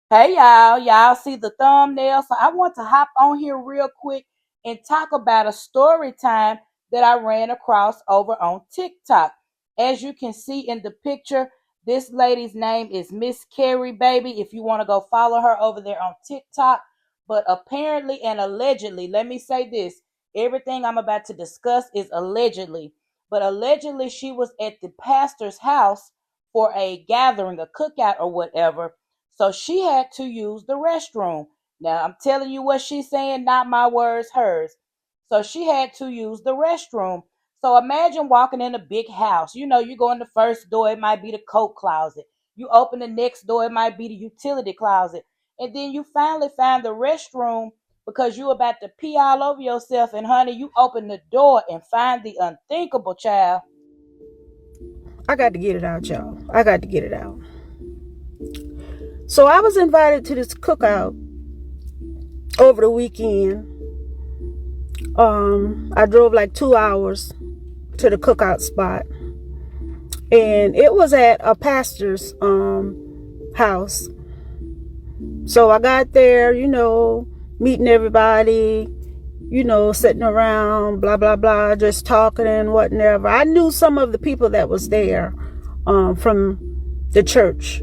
Hey y'all see the thumbnail. So I want to hop on here real quick and talk about a story time that I ran across over on TikTok. As you can see in the picture, this lady's name is Miss Carrie Baby. If you want to go follow her over there on TikTok. But apparently and allegedly, let me say this, everything I'm about to discuss is allegedly. But allegedly, she was at the pastor's house for a gathering, a cookout, or whatever, so she had to use the restroom. Now, I'm telling you what she's saying, not my words, hers. So she had to use the restroom. So imagine walking in a big house. You know, you go in the first door, it might be the coat closet. You open the next door, it might be the utility closet. And then you finally find the restroom because you about to pee all over yourself. And honey, you open the door and find the unthinkable, child. I got to get it out, y'all. I got to get it out. So I was invited to this cookout over the weekend. I drove like 2 hours to the cookout spot, and it was at a pastor's house. So I got there, meeting everybody, sitting around, blah blah blah, just talking and whatever. I knew some of the people that was there from the church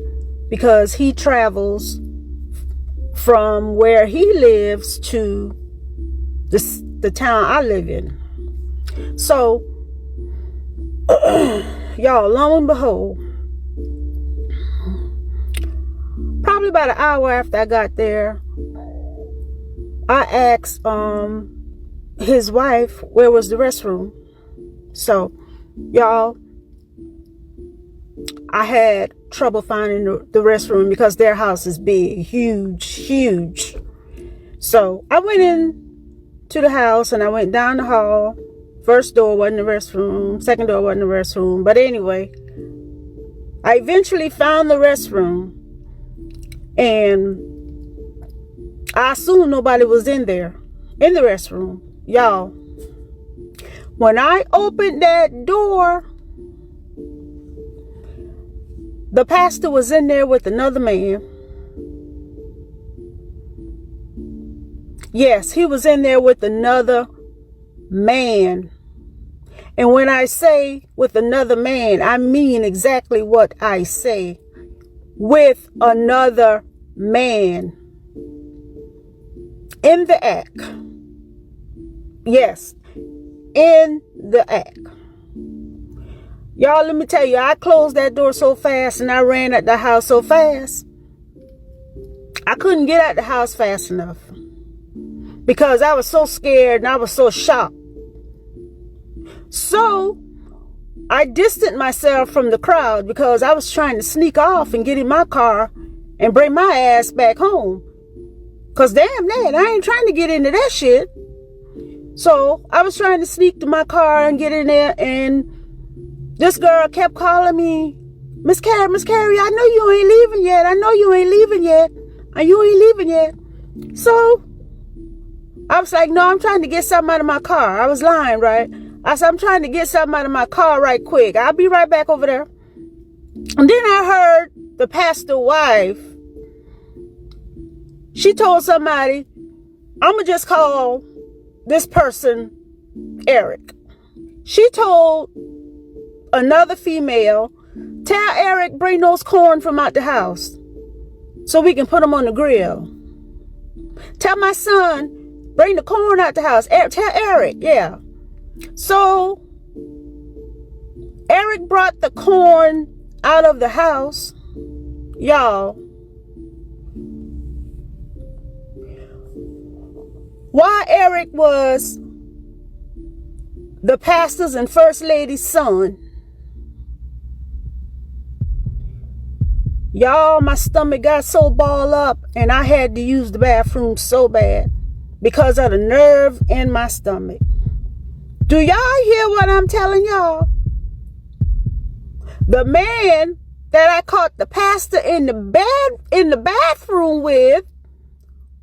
because he travels from where he lives to the town I live in. So, y'all, lo and behold, probably about an hour after I got there, I asked his wife where was the restroom. So, y'all, I had trouble finding the restroom because their house is big, huge. So I went in to the house and I went down the hall. First door wasn't the restroom. Second door wasn't the restroom. But anyway, I eventually found the restroom, and I assumed nobody was in there, in the restroom. Y'all, when I opened that door, the pastor was in there with another man. Yes, he was in there with another man. And when I say with another man, I mean exactly what I say. With another man. In the act. Yes, in the act. Y'all, let me tell you, I closed that door so fast and I ran at the house so fast. I couldn't get out the house fast enough because I was so scared and I was so shocked. So I distanced myself from the crowd because I was trying to sneak off and get in my car and bring my ass back home. Because damn that, I ain't trying to get into that shit. So I was trying to sneak to my car and get in there, and this girl kept calling me, Miss Carrie, I know you ain't leaving yet. I know you ain't leaving yet. And you ain't leaving yet. So I was like, no, I'm trying to get something out of my car. I was lying, right? I said, I'm trying to get something out of my car right quick. I'll be right back over there. And then I heard the pastor's wife. She told somebody, I'm going to just call this person Eric. She told another female, tell Eric bring those corn from out the house so we can put them on the grill. Tell my son bring the corn out the house. Tell Eric, yeah. So Eric brought the corn out of the house. Y'all, while Eric was the pastor's and first lady's son, y'all, my stomach got so balled up and I had to use the bathroom so bad because of the nerve in my stomach. Do y'all hear what I'm telling y'all? The man that I caught the pastor in the bathroom with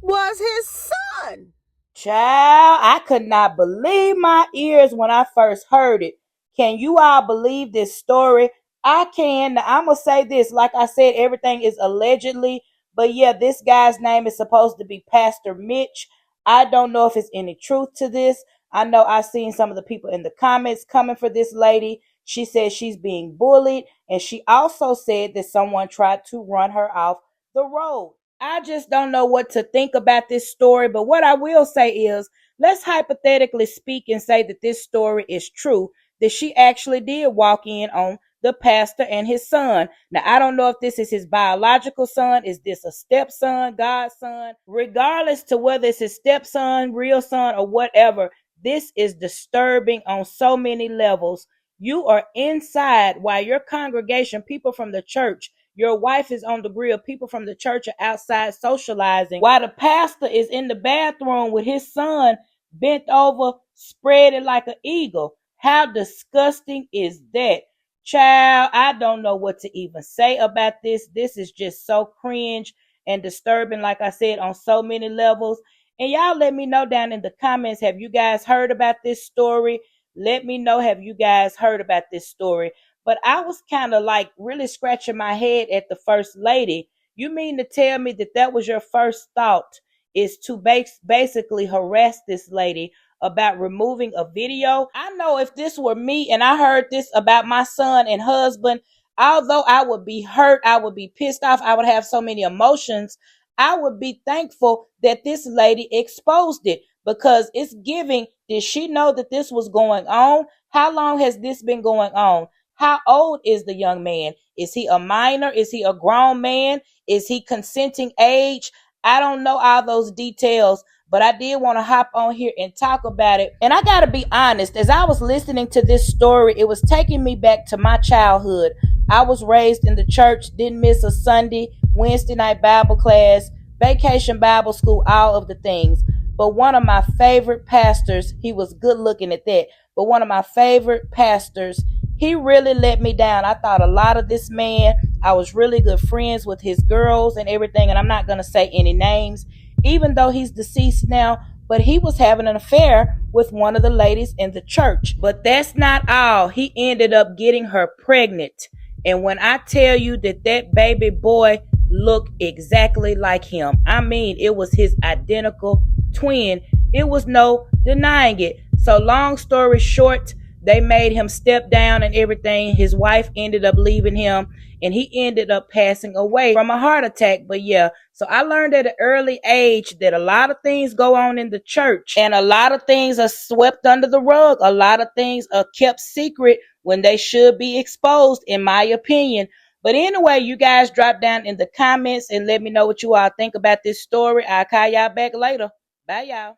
was his son. Child, I could not believe my ears when I first heard it. Can you all believe this story? I can. Now, I'm going to say this. Like I said, everything is allegedly, But yeah, this guy's name is supposed to be Pastor Mitch. I don't know if it's any truth to this. I know I've seen some of the people in the comments coming for this lady. She says she's being bullied, and she also said that someone tried to run her off the road. I just don't know what to think about this story, but what I will say is, let's hypothetically speak and say that this story is true, that she actually did walk in on the pastor and his son. Now, I don't know if this is his biological son. Is this a stepson, godson? Regardless to whether it's his stepson, real son, or whatever, this is disturbing on so many levels. You are inside while your congregation, people from the church, your wife is on the grill, people from the church are outside socializing, while the pastor is in the bathroom with his son bent over, spread like an eagle. How disgusting is that? Child, I don't know what to even say about this. This is just so cringe and disturbing, like I said, on so many levels. And y'all let me know down in the comments, have you guys heard about this story? Let me know, have you guys heard about this story? But I was kind of like really scratching my head at the first lady. You mean to tell me that that was your first thought, is to basically harass this lady about removing a video? I know if this were me and I heard this about my son and husband, although I would be hurt, I would be pissed off, I would have so many emotions, I would be thankful that this lady exposed it, because it's giving, did she know that this was going on? How long has this been going on? How old is the young man? Is he a minor? Is he a grown man? Is he consenting age? I don't know all those details, but I did want to hop on here and talk about it. And I got to be honest, as I was listening to this story, it was taking me back to my childhood. I was raised in the church, didn't miss a Sunday, Wednesday night Bible class, vacation Bible school, all of the things. But one of my favorite pastors, he was good looking at that, but one of my favorite pastors, he really let me down. I thought a lot of this man. I was really good friends with his girls and everything, and I'm not going to say any names, even though he's deceased now, but he was having an affair with one of the ladies in the church. But that's not all. He ended up getting her pregnant. And when I tell you that that baby boy looked exactly like him, I mean, it was his identical twin. It was no denying it. So long story short, they made him step down and everything. His wife ended up leaving him, and he ended up passing away from a heart attack. But yeah, so I learned at an early age that a lot of things go on in the church, and a lot of things are swept under the rug. A lot of things are kept secret when they should be exposed, in my opinion. But anyway, you guys drop down in the comments and let me know what you all think about this story. I'll call y'all back later. Bye, y'all.